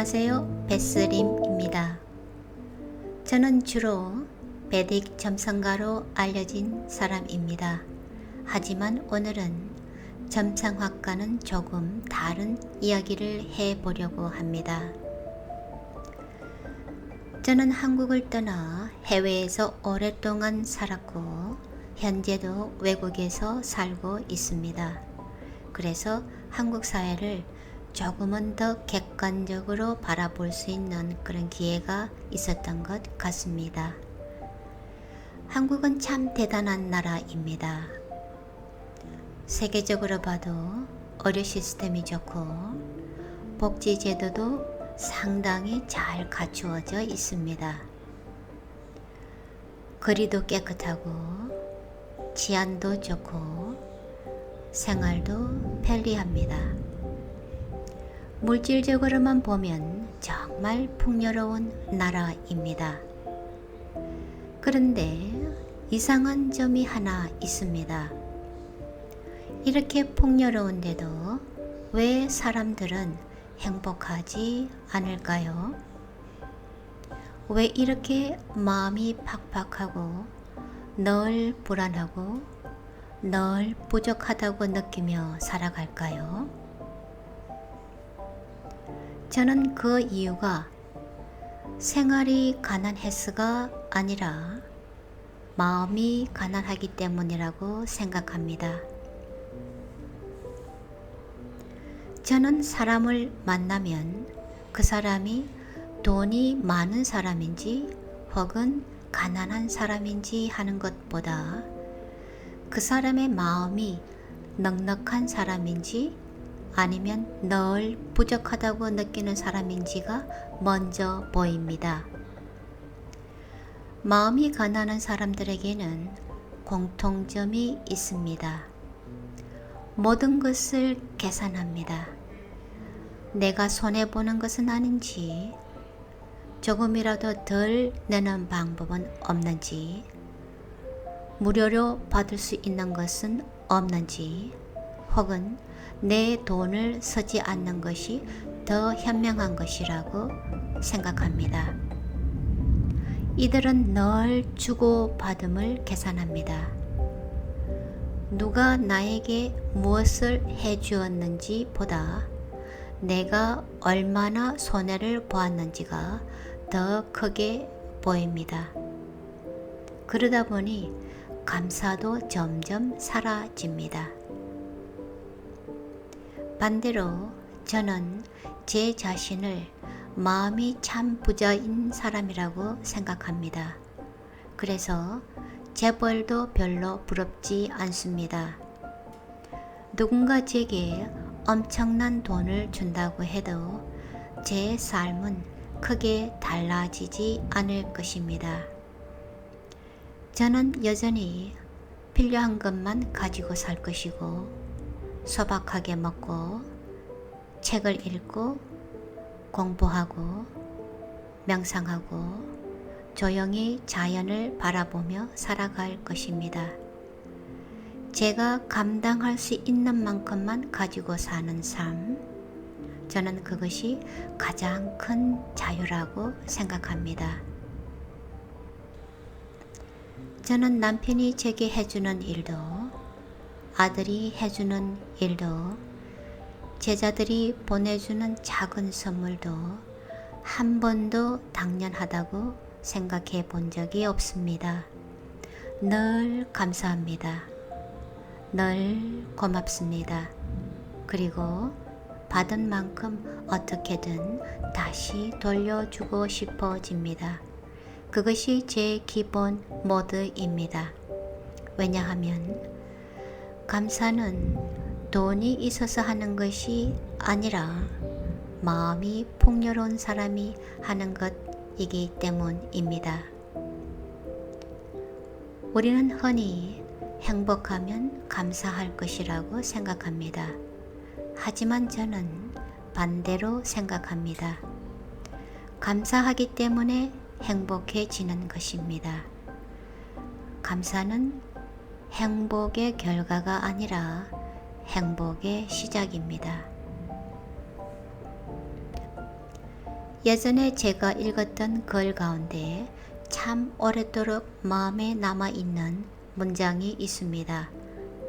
안녕하세요. 베스림입니다. 저는 주로 베딕 점성가로 알려진 사람입니다. 하지만 오늘은 점성학과는 조금 다른 이야기를 해보려고 합니다. 저는 한국을 떠나 해외에서 오랫동안 살았고 현재도 외국에서 살고 있습니다. 그래서 한국 사회를 조금은 더 객관적으로 바라볼 수 있는 그런 기회가 있었던 것 같습니다. 한국은 참 대단한 나라입니다. 세계적으로 봐도 의료 시스템이 좋고 복지 제도도 상당히 잘 갖추어져 있습니다. 거리도 깨끗하고治安도 좋고 생활도 편리합니다. 물질적으로만 보면 정말 풍요로운 나라입니다. 그런데 이상한 점이 하나 있습니다. 이렇게 풍요로운데도 왜 사람들은 행복하지 않을까요? 왜 이렇게 마음이 팍팍하고 늘 불안하고 늘 부족하다고 느끼며 살아갈까요? 저는 그 이유가 생활이 가난해서가 아니라 마음이 가난하기 때문이라고 생각합니다. 저는 사람을 만나면 그 사람이 돈이 많은 사람인지 혹은 가난한 사람인지 하는 것보다 그 사람의 마음이 넉넉한 사람인지 아니면 늘 부족하다고 느끼는 사람인지가 먼저 보입니다. 마음이 가난한 사람들에게는 공통점이 있습니다. 모든 것을 계산합니다. 내가 손해보는 것은 아닌지, 조금이라도 덜 내는 방법은 없는지, 무료로 받을 수 있는 것은 없는지, 혹은 내 돈을 쓰지 않는 것이 더 현명한 것이라고 생각합니다. 이들은 늘 주고받음을 계산합니다. 누가 나에게 무엇을 해주었는지 보다 내가 얼마나 손해를 보았는지가 더 크게 보입니다. 그러다 보니 감사도 점점 사라집니다. 반대로 저는 제 자신을 마음이 참 부자인 사람이라고 생각합니다. 그래서 재벌도 별로 부럽지 않습니다. 누군가 제게 엄청난 돈을 준다고 해도 제 삶은 크게 달라지지 않을 것입니다. 저는 여전히 필요한 것만 가지고 살 것이고 소박하게 먹고 책을 읽고 공부하고 명상하고 조용히 자연을 바라보며 살아갈 것입니다. 제가 감당할 수 있는 만큼만 가지고 사는 삶, 저는 그것이 가장 큰 자유라고 생각합니다. 저는 남편이 제게 해주는 일도 아들이 해주는 일도 제자들이 보내주는 작은 선물도 한 번도 당연하다고 생각해 본 적이 없습니다. 늘 감사합니다. 늘 고맙습니다. 그리고 받은 만큼 어떻게든 다시 돌려주고 싶어집니다. 그것이 제 기본 모드입니다. 왜냐하면 감사는 돈이 있어서 하는 것이 아니라 마음이 풍요로운 사람이 하는 것이기 때문입니다. 우리는 흔히 행복하면 감사할 것이라고 생각합니다. 하지만 저는 반대로 생각합니다. 감사하기 때문에 행복해지는 것입니다. 감사는 행복의 결과가 아니라 행복의 시작입니다. 예전에 제가 읽었던 글 가운데 참 오래도록 마음에 남아있는 문장이 있습니다.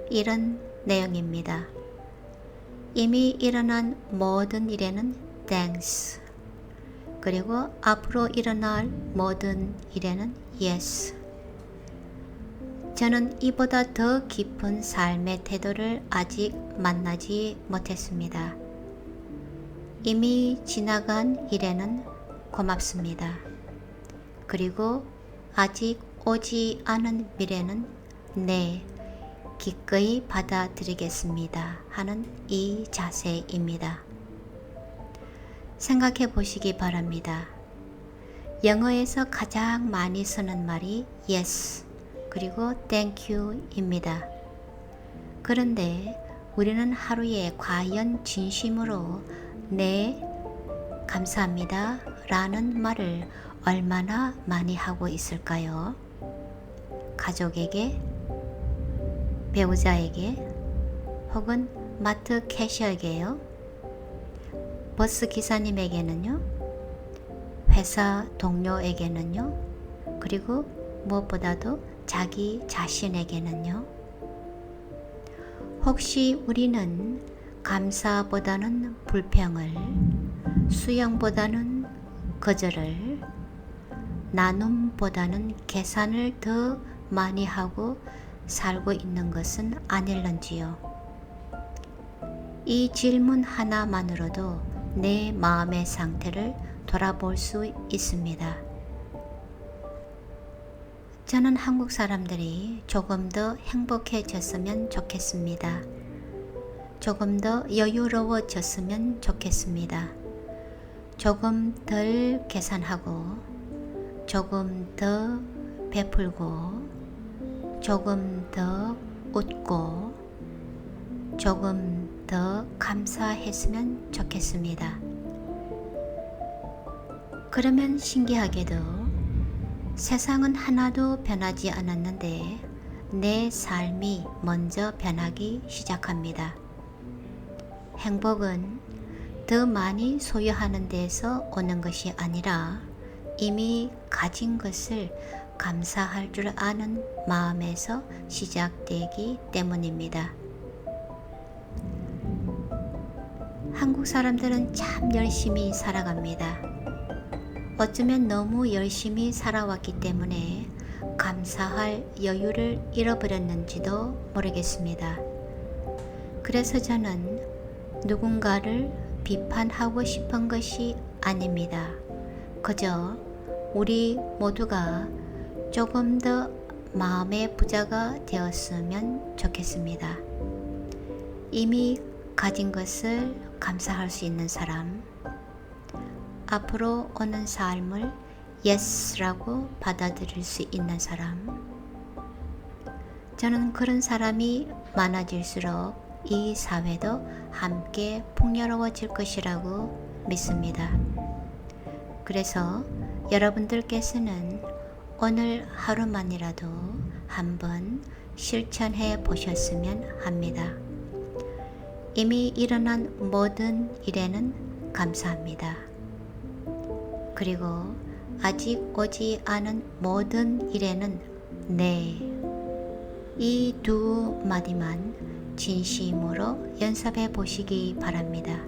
이런 내용입니다. 이미 일어난 모든 일에는 thanks, 그리고 앞으로 일어날 모든 일에는 yes. 저는 이보다 더 깊은 삶의 태도를 아직 만나지 못했습니다. 이미 지나간 일에는 고맙습니다. 그리고 아직 오지 않은 미래는 네, 기꺼이 받아들이겠습니다 하는 이 자세입니다. 생각해 보시기 바랍니다. 영어에서 가장 많이 쓰는 말이 yes, 그리고 thank you 입니다. 그런데 우리는 하루에 과연 진심으로 네, 감사합니다 라는 말을 얼마나 많이 하고 있을까요? 가족에게, 배우자에게, 혹은 마트 캐셔에게요? 버스 기사님에게는요? 회사 동료에게는요? 그리고 무엇보다도 자기 자신에게는요? 혹시 우리는 감사보다는 불평을, 수용보다는 거절을, 나눔보다는 계산을 더 많이 하고 살고 있는 것은 아닐런지요? 이 질문 하나만으로도 내 마음의 상태를 돌아볼 수 있습니다. 저는 한국 사람들이 조금 더 행복해졌으면 좋겠습니다. 조금 더 여유로워졌으면 좋겠습니다. 조금 덜 계산하고, 조금 더 베풀고, 조금 더 웃고, 조금 더 감사했으면 좋겠습니다. 그러면 신기하게도 세상은 하나도 변하지 않았는데 내 삶이 먼저 변하기 시작합니다. 행복은 더 많이 소유하는 데서 오는 것이 아니라 이미 가진 것을 감사할 줄 아는 마음에서 시작되기 때문입니다. 한국 사람들은 참 열심히 살아갑니다. 어쩌면 너무 열심히 살아왔기 때문에 감사할 여유를 잃어버렸는지도 모르겠습니다. 그래서 저는 누군가를 비판하고 싶은 것이 아닙니다. 그저 우리 모두가 조금 더 마음의 부자가 되었으면 좋겠습니다. 이미 가진 것을 감사할 수 있는 사람, 앞으로 오는 삶을 yes라고 받아들일 수 있는 사람, 저는 그런 사람이 많아질수록 이 사회도 함께 풍요로워질 것이라고 믿습니다. 그래서 여러분들께서는 오늘 하루만이라도 한번 실천해 보셨으면 합니다. 이미 일어난 모든 일에는 감사합니다. 그리고 아직 오지 않은 모든 일에는 네, 이 두 마디만 진심으로 연습해 보시기 바랍니다.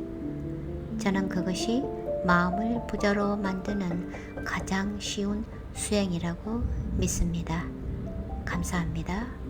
저는 그것이 마음을 부자로 만드는 가장 쉬운 수행이라고 믿습니다. 감사합니다.